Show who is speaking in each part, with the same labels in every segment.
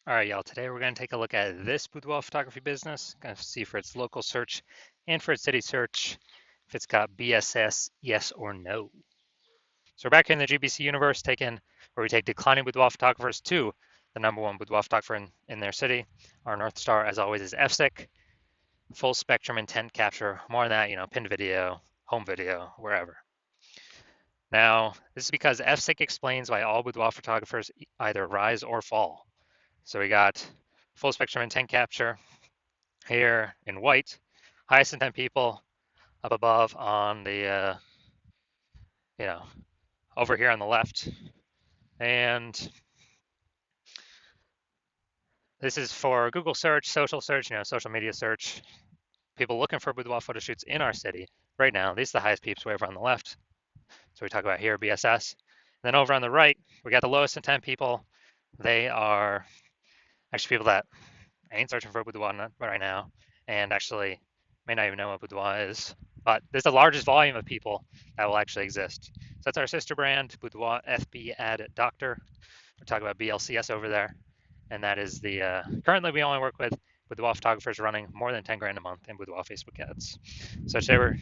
Speaker 1: All right, y'all. Today we're going to take a look at this boudoir photography business. Going to see for its local search and for its city search if it's got BSS, yes or no. So we're back here in the GBC universe, where we take declining boudoir photographers to the #1 boudoir photographer in their city. Our North Star, as always, is FSIC, full spectrum intent capture. More on that, pinned video, home video, wherever. Now, this is because FSIC explains why all boudoir photographers either rise or fall. So we got full spectrum intent capture here in white, highest intent people up above on the, you know, over here on the left. And this is for Google search, social search, social media search, people looking for boudoir photo shoots in our city right now. These are the highest peeps way over on the left. So we talk about here BSS. And then over on the right, we got the lowest intent people. They are actually people that ain't searching for boudoir right now and actually may not even know what boudoir is. But there's the largest volume of people that will actually exist. So that's our sister brand, Boudoir FB Ad Doctor. We're talking about BLCS over there. And that is currently we only work with boudoir photographers running more than 10 grand a month in boudoir Facebook ads. So today we're,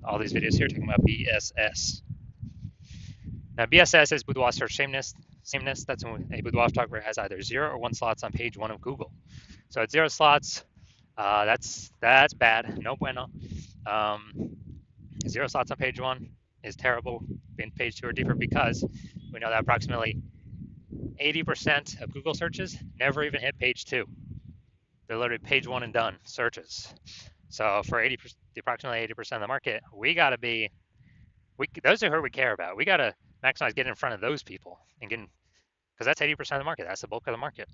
Speaker 1: all these videos here talking about BSS. Now BSS is boudoir search sameness. That's when a boudoir photographer has either 0 or 1 slots on page 1 of Google. So at 0 slots, that's bad, no bueno. 0 slots on page 1 is terrible in page 2 or deeper because we know that approximately 80% of Google searches never even hit page 2. They're literally page 1 and done searches. So for approximately 80% of the market, those are who we care about. We got to maximize getting in front of those people and because that's 80% of the market. That's the bulk of the market.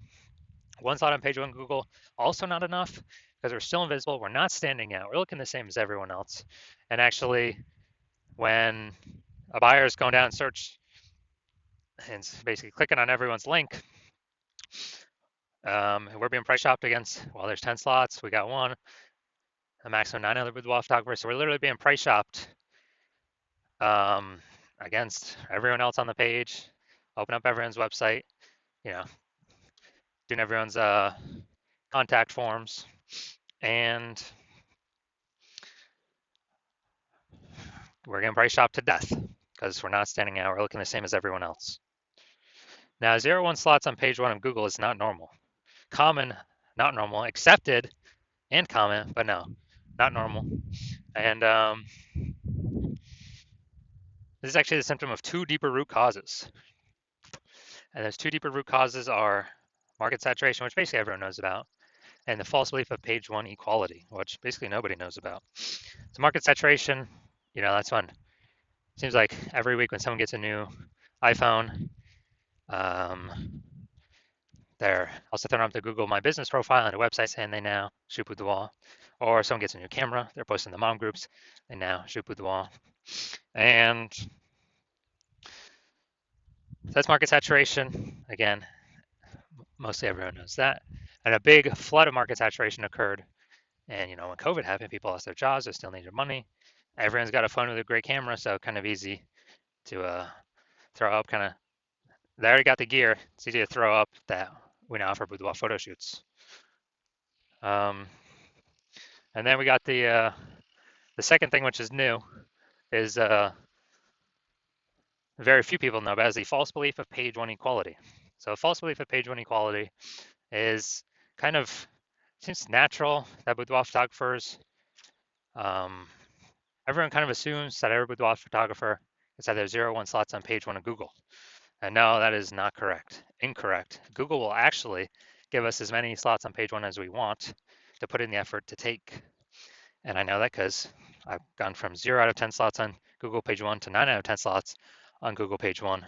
Speaker 1: 1 slot on page 1 Google, also not enough because we're still invisible. We're not standing out. We're looking the same as everyone else. And actually, when a buyer is going down and search and basically clicking on everyone's link, we're being price shopped against, well, there's 10 slots. We got 1, a maximum 9 other boudoir photographers. So we're literally being price shopped against everyone else on the page. Open up everyone's website, doing everyone's contact forms, and we're getting price shopped to death because we're not standing out. We're looking the same as everyone else. Now, 0-1 slots on page 1 of Google is not normal. Common, not normal. Accepted and common, but no, not normal. And this is actually the symptom of 2 deeper root causes. And those 2 deeper root causes are market saturation, which basically everyone knows about, and the false belief of page 1 equality, which basically nobody knows about. So market saturation, that's when it seems like every week when someone gets a new iPhone, they're also throwing up the Google My Business profile and a website saying they now shoot boudoir. Or someone gets a new camera, they're posting the mom groups, they now shoot boudoir. And that's market saturation. Again, mostly everyone knows that. And a big flood of market saturation occurred. And when COVID happened, people lost their jobs, they still needed money. Everyone's got a phone with a great camera, so kind of easy to throw up. They already got the gear. It's easy to throw up that we now offer boudoir photo shoots. And then we got the second thing, which is new, is very few people know about, is the false belief of page 1 equality. So false belief of page 1 equality is seems natural that boudoir photographers, everyone kind of assumes that every boudoir photographer is either 0-1 slots on page 1 of Google. And no, that is not correct. Incorrect. Google will actually give us as many slots on page 1 as we want to put in the effort to take. And I know that because I've gone from 0 out of 10 slots on Google page 1 to 9 out of 10 slots on Google page 1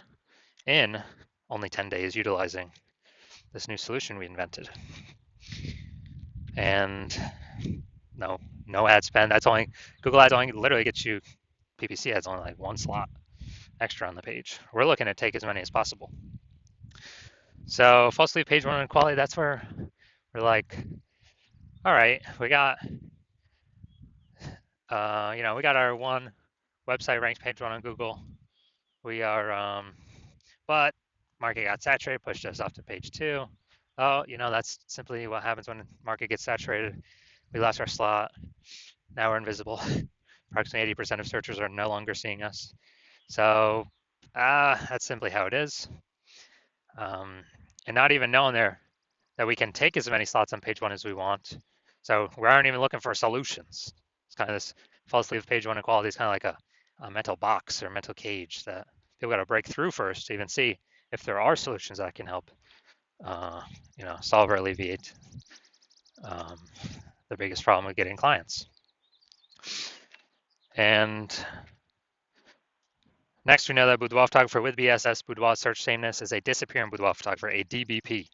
Speaker 1: in only 10 days utilizing this new solution we invented. And no ad spend. Google ads only literally gets you, PPC ads only like 1 slot extra on the page. We're looking to take as many as possible. So falsely page 1 equality, that's where we're like, all right, we got, we got our 1 website ranked page 1 on Google. We are, but market got saturated, pushed us off to page 2. oh, that's simply what happens when the market gets saturated. We lost our slot. Now we're invisible. Approximately 80% of searchers are no longer seeing us. So that's simply how it is. Um, and not even knowing that we can take as many slots on page one as we want. So we aren't even looking for solutions. It's kind of this false leave page one equality is kind of like a mental box or mental cage that people got to break through first to even see if there are solutions that can help, solve or alleviate um, the biggest problem with getting clients. And next, we know that Boudoir photographer with BSS, Boudoir search sameness, is a disappearing Boudoir photographer, a DBP.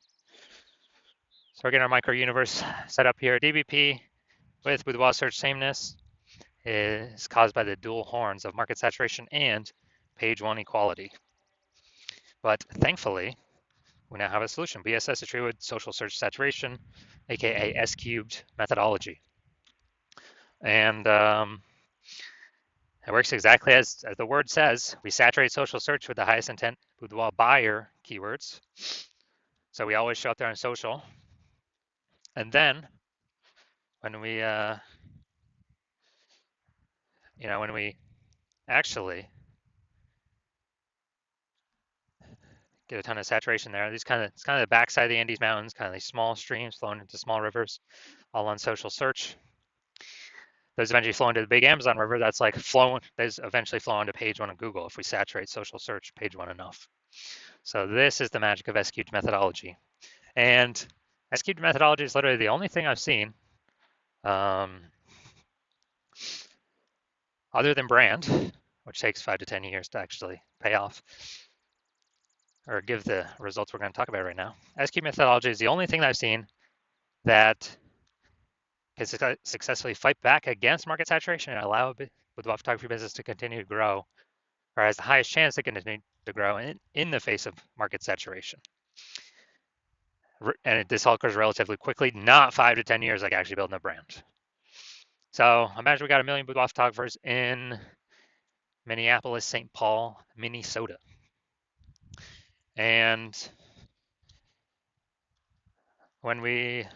Speaker 1: So we're getting our micro universe set up here. DBP with Boudoir search sameness is caused by the dual horns of market saturation and page one equality. But thankfully, we now have a solution. BSS is treated with social search saturation, aka S cubed methodology. And it works exactly as the word says. We saturate social search with the highest intent boudoir buyer keywords. So we always show up there on social. And then when we, when we actually get a ton of saturation there, it's kind of the backside of the Andes Mountains, kind of these small streams flowing into small rivers, all on social search. Those eventually flow into the big Amazon River. That's like flowing. Those eventually flow onto page one of Google if we saturate social search page one enough. So this is the magic of S-cubed methodology. And S-cubed methodology is literally the only thing I've seen, other than brand, which takes 5 to 10 years to actually pay off or give the results we're going to talk about right now. S-cubed methodology is the only thing that I've seen that can successfully fight back against market saturation and allow the photography business to continue to grow, or has the highest chance to continue to grow in the face of market saturation. And this all occurs relatively quickly, not 5 to 10 years like actually building a brand. So imagine we got 1 million boudoir photographers in Minneapolis, St. Paul, Minnesota. And when we,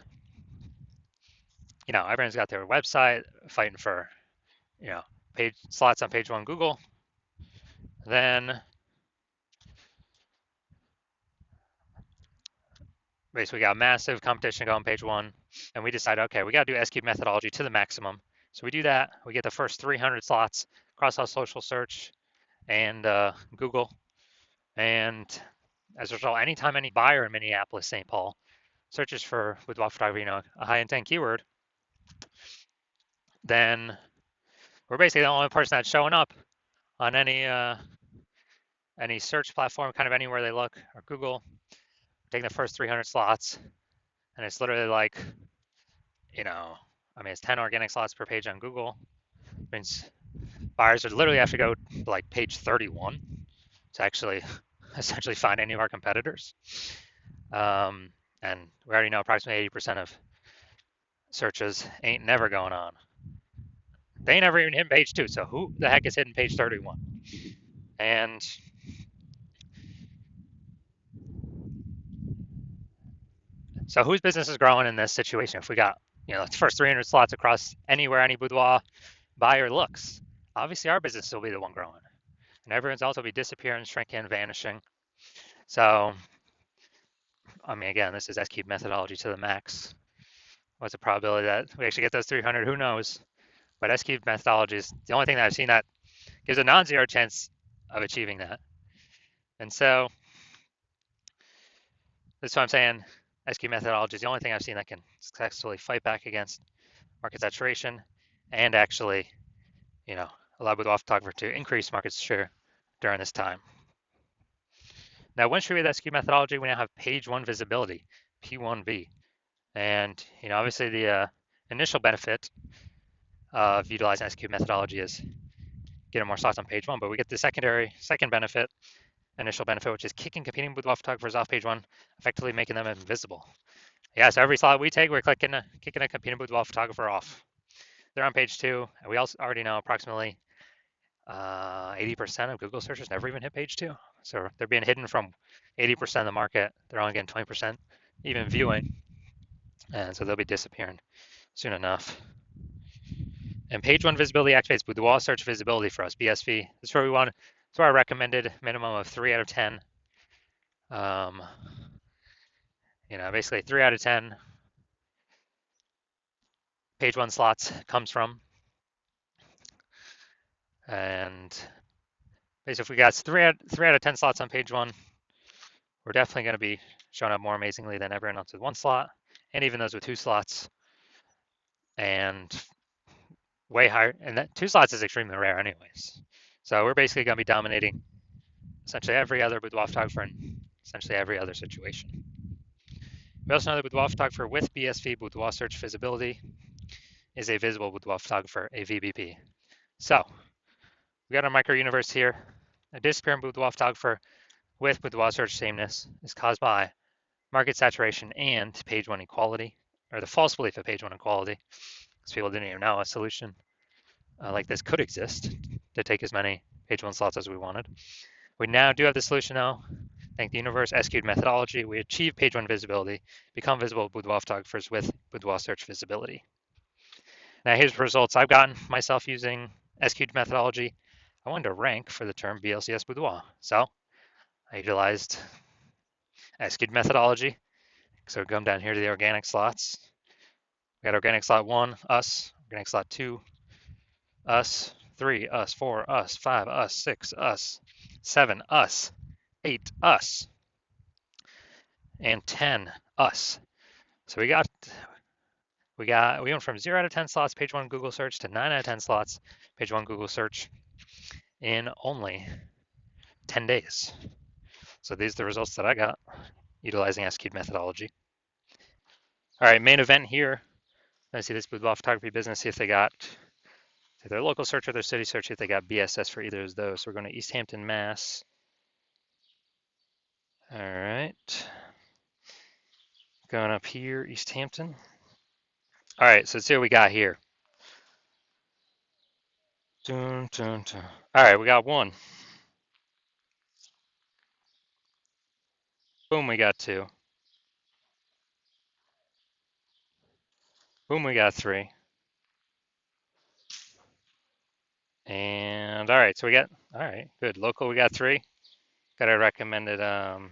Speaker 1: everyone's got their website fighting for, page slots on page one Google, then basically we got massive competition going page one, and we decide, okay, we got to do S-cube methodology to the maximum. So we do that. We get the first 300 slots across all social search and Google. And as a result, anytime any buyer in Minneapolis, St. Paul searches for boudoir photography, a high intent keyword, then we're basically the only person that's showing up on any search platform, kind of anywhere they look, or Google, taking the first 300 slots, and it's literally like, it's 10 organic slots per page on Google. It means buyers would literally have to go to like page 31 to actually essentially find any of our competitors. And we already know approximately 80% of searches ain't never going on. They ain't never even hit page 2, so who the heck is hitting page 31? And so whose business is growing in this situation? If we got, the first 300 slots across anywhere any boudoir buyer looks, obviously our business will be the one growing. And everyone's else will be disappearing, shrinking, vanishing. So, again, this is S-cube methodology to the max. What's the probability that we actually get those 300? Who knows? But S-cube methodology is the only thing that I've seen that gives a non-zero chance of achieving that. And so that's what I'm saying. S-cube methodology is the only thing I've seen that can successfully fight back against market saturation and actually, allow boudoir photographer to increase market share during this time. Now, once we read that S-cube methodology, we now have page one visibility, P1V. And, obviously the initial benefit of utilizing S-cube methodology is getting more slots on page one, but we get the second benefit, initial benefit, which is kicking competing boudoir photographers off page one, effectively making them invisible. Yeah, so every slot we take, we're kicking a competing boudoir photographer off. They're on page two, and we also already know approximately 80% of Google searches never even hit page two. So they're being hidden from 80% of the market. They're only getting 20% even viewing. And so they'll be disappearing soon enough. And page one visibility activates Boudoir search visibility for us, BSV. That's where we want. That's where I recommended minimum of 3 out of 10. Basically 3 out of 10 page one slots comes from. And basically, if we got 3 out of 10 slots on page one, we're definitely going to be showing up more amazingly than everyone else with one slot, and even those with 2 slots, and way higher. And that 2 slots is extremely rare, anyways. So we're basically going to be dominating essentially every other boudoir photographer in essentially every other situation. We also know that boudoir photographer with BSV, boudoir search visibility, is a visible boudoir photographer, a VBP. So we got our micro universe here. A disappearing boudoir photographer with boudoir search sameness is caused by market saturation and page one equality, or the false belief of page one equality, because people didn't even know a solution like this could exist to take as many page one slots as we wanted. We now do have the solution now. Thank the universe SQ'd methodology, we achieve page one visibility, become visible boudoir photographers with boudoir search visibility. Now here's the results I've gotten myself using SQ'd methodology. I wanted to rank for the term BLCS boudoir, so I utilized SQ'd methodology. So we come down here to the organic slots. We got organic slot 1, us. Organic slot 2, us. 3, us. 4, us. 5, us. 6, us. 7, us. 8, us. And 10, us. So we went from 0 out of 10 slots page 1 Google search to 9 out of 10 slots page 1 Google search in only 10 days. So these are the results that I got utilizing SQ'd methodology. All right, main event here. Let's see this boudoir photography business, see if they got their local search or their city search, if they got BSS for either of those. So we're going to East Hampton, Mass. All right. Going up here, East Hampton. All right, so let's see what we got here. Dun, dun, dun. All right, we got 1. Boom, we got 2. Boom, we got 3. And all right, so we got, all right, good. Local, we got 3. Got our recommended, we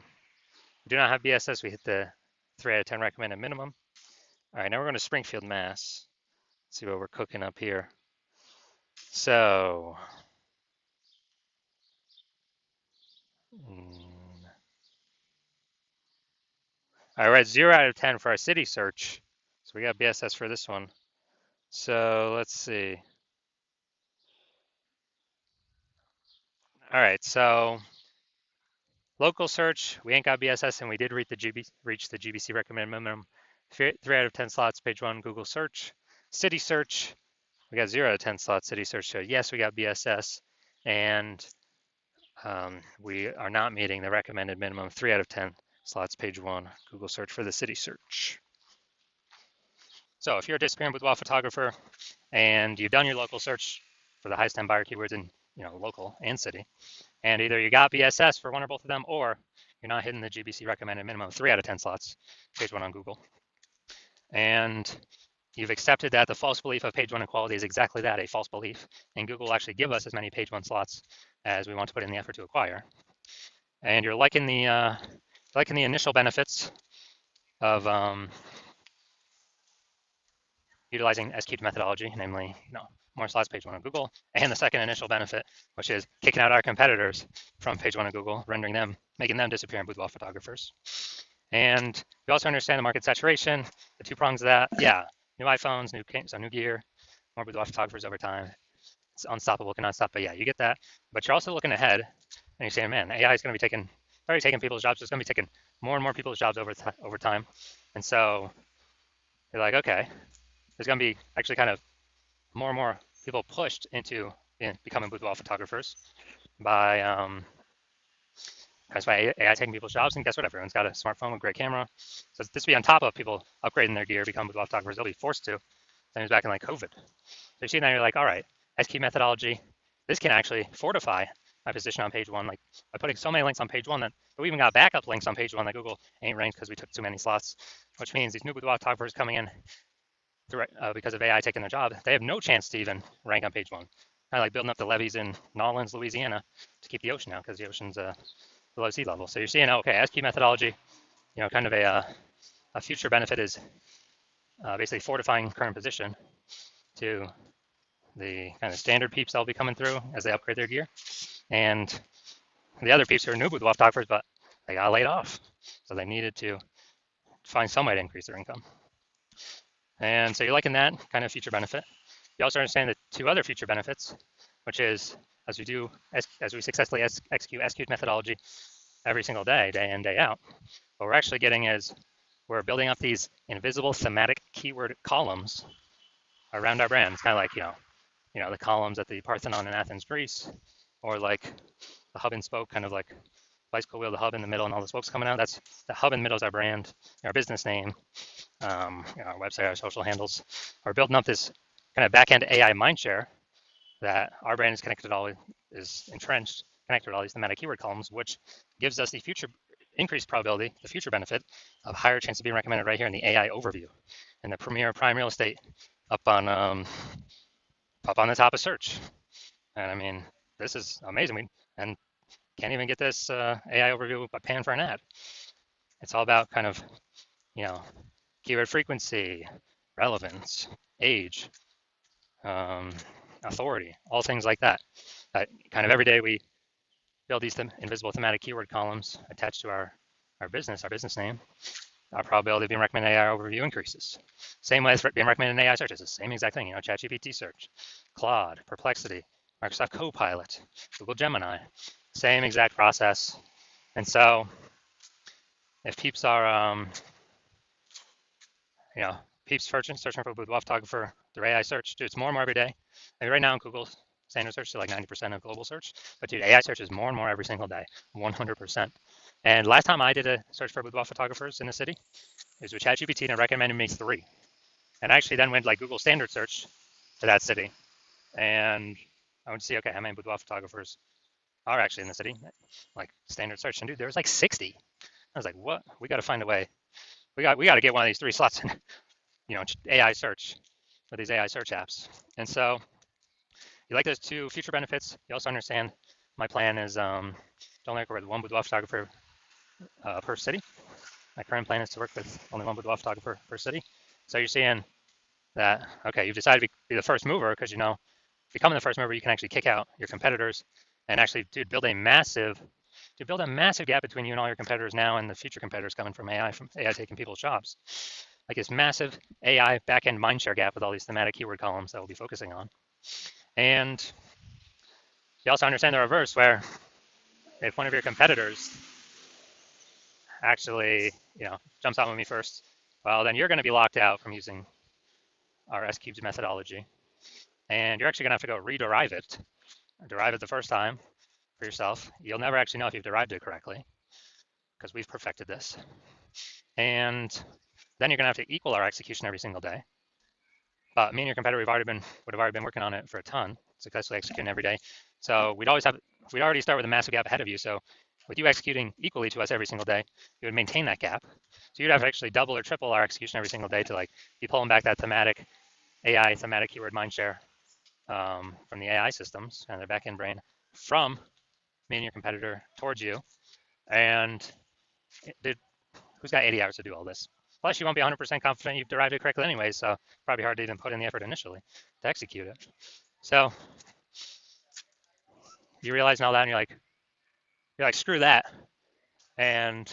Speaker 1: do not have BSS. We hit the 3 out of 10 recommended minimum. All right, now we're going to Springfield, Mass. Let's see what we're cooking up here. So, all right, we're at 0 out of 10 for our city search. So we got BSS for this one. So let's see. All right, so local search, we ain't got BSS, and we did reach the GBC recommended minimum. 3 out of 10 slots, page 1 Google search. City search, we got 0 out of 10 slots, city search. So yes, we got BSS, and we are not meeting the recommended minimum 3 out of 10 slots, page 1 Google search for the city search. So if you're a disappearing boudoir photographer and you've done your local search for the highest 10 buyer keywords in local and city, and either you got BSS for one or both of them, or you're not hitting the GBC recommended minimum 3 out of 10 slots, page 1 on Google, and you've accepted that the false belief of page 1 equality is exactly that, a false belief, and Google will actually give us as many page 1 slots as we want to put in the effort to acquire, and you're liking the initial benefits of utilizing SQ'd methodology, namely, more slots page 1 on Google, and the second initial benefit, which is kicking out our competitors from page 1 of Google, making them disappear in boudoir photographers. And we also understand the market saturation, the 2 prongs of that. Yeah, new iPhones, new gear, more boudoir photographers over time. It's unstoppable, cannot stop. But yeah, you get that. But you're also looking ahead, and you're saying, man, AI is going to be already taking people's jobs. It's going to be taking more and more people's jobs over time. And so you're like, okay, there's going to be actually kind of more and more people pushed into becoming boudoir photographers by AI taking people's jobs. And guess what? Everyone's got a smartphone with a great camera. So this will be on top of people upgrading their gear, becoming boudoir photographers. They'll be forced to. Same as back in like COVID. So you see now you're like, all right, SQ methodology, this can actually fortify my position on page one, like by putting so many links on page one that we even got backup links on page one that Google ain't ranked because we took too many slots, which means these new boudoir photographers coming in because of AI taking their job, they have no chance to even rank on page one. Kind of like building up the levees in Nolens, Louisiana to keep the ocean out because the ocean's below sea level. So you're seeing, okay, SQ methodology, kind of a future benefit is basically fortifying current position to the kind of standard peeps that'll be coming through as they upgrade their gear. And the other peeps who are new boudoir photographers, but they got laid off. So they needed to find some way to increase their income. And so you're liking that kind of future benefit. You also understand the two other future benefits, which is as we successfully execute SQ methodology every single day, day in, day out, what we're actually getting is we're building up these invisible thematic keyword columns around our brand. It's kind of like, the columns at the Parthenon in Athens, Greece, or like the hub and spoke, kind of like bicycle wheel, the hub in the middle and all the spokes coming out. That's the hub in the middle is our brand, our business name, our website, our social handles. We're building up this kind of back-end AI mindshare that our brand is connected to is entrenched, connected to all these thematic keyword columns, which gives us the future increased probability, the future benefit of higher chance of being recommended right here in the AI overview in the premier prime real estate up on the top of search. And I mean, this is amazing. And can't even get this AI overview by paying for an ad. It's all about kind of, keyword frequency, relevance, age, authority, all things like that. Kind of every day we build these invisible thematic keyword columns attached to our business name. Our probability of being recommended in AI overview increases. Same way as being recommended in AI search. It's the same exact thing. ChatGPT search, Claude, Perplexity, Microsoft Copilot, Google Gemini, same exact process. And so if peeps are, peeps searching for boudoir photographer through AI search, dude, it's more and more every day. I mean, right now in Google standard search is like 90% of global search, but dude, AI search is more and more every single day, 100%. And last time I did a search for boudoir photographers in the city, it was with ChatGPT and it recommended me 3. And I actually then went like Google standard search for that city. And I would see, okay, how many boudoir photographers are actually in the city? Like standard search. And dude, there was like 60. I was like, what? We got to find a way. We got to get one of these 3 slots in, AI search for these AI search apps. And so you like those 2 future benefits. You also understand my plan is don't work with 1 boudoir photographer per city. My current plan is to work with only 1 boudoir photographer per city. So you're seeing that, okay, you've decided to be the first mover because, becoming the first mover, you can actually kick out your competitors and actually, build a massive gap between you and all your competitors now and the future competitors coming from AI taking people's jobs. Like this massive AI backend mindshare gap with all these thematic keyword columns that we'll be focusing on. And you also understand the reverse, where if one of your competitors actually, jumps out with me first, well, then you're going to be locked out from using our S-cubes methodology. And you're actually going to have to go rederive it, derive it the first time for yourself. You'll never actually know if you've derived it correctly because we've perfected this. And then you're going to have to equal our execution every single day. But me and your competitor, would have already been working on it for a ton, successfully executing every day. So we'd already start with a massive gap ahead of you. So with you executing equally to us every single day, you would maintain that gap. So you'd have to actually double or triple our execution every single day to like be pulling back that AI thematic keyword mindshare from the AI systems and their backend brain from me and your competitor towards you. And who's got 80 hours to do all this? Plus, you won't be 100% confident you've derived it correctly anyway, so probably hard to even put in the effort initially to execute it. So you realize all that, and you're like, screw that. And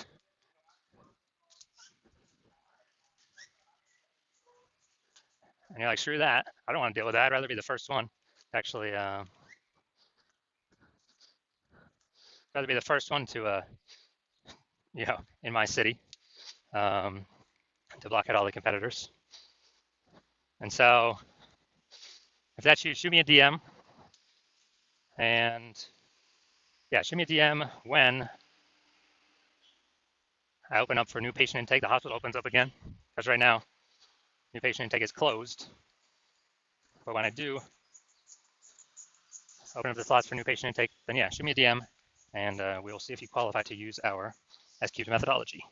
Speaker 1: you're like, screw that. I don't want to deal with that. I'd rather be the first one to actually, rather be the first one to, in my city, to block out all the competitors. And so if that's you, shoot me a DM. And yeah, shoot me a DM when I open up for new patient intake. The hospital opens up again, because right now, new patient intake is closed. But when I do, open up the slots for new patient intake, then yeah, shoot me a DM, and we will see if you qualify to use our S-Cubes methodology.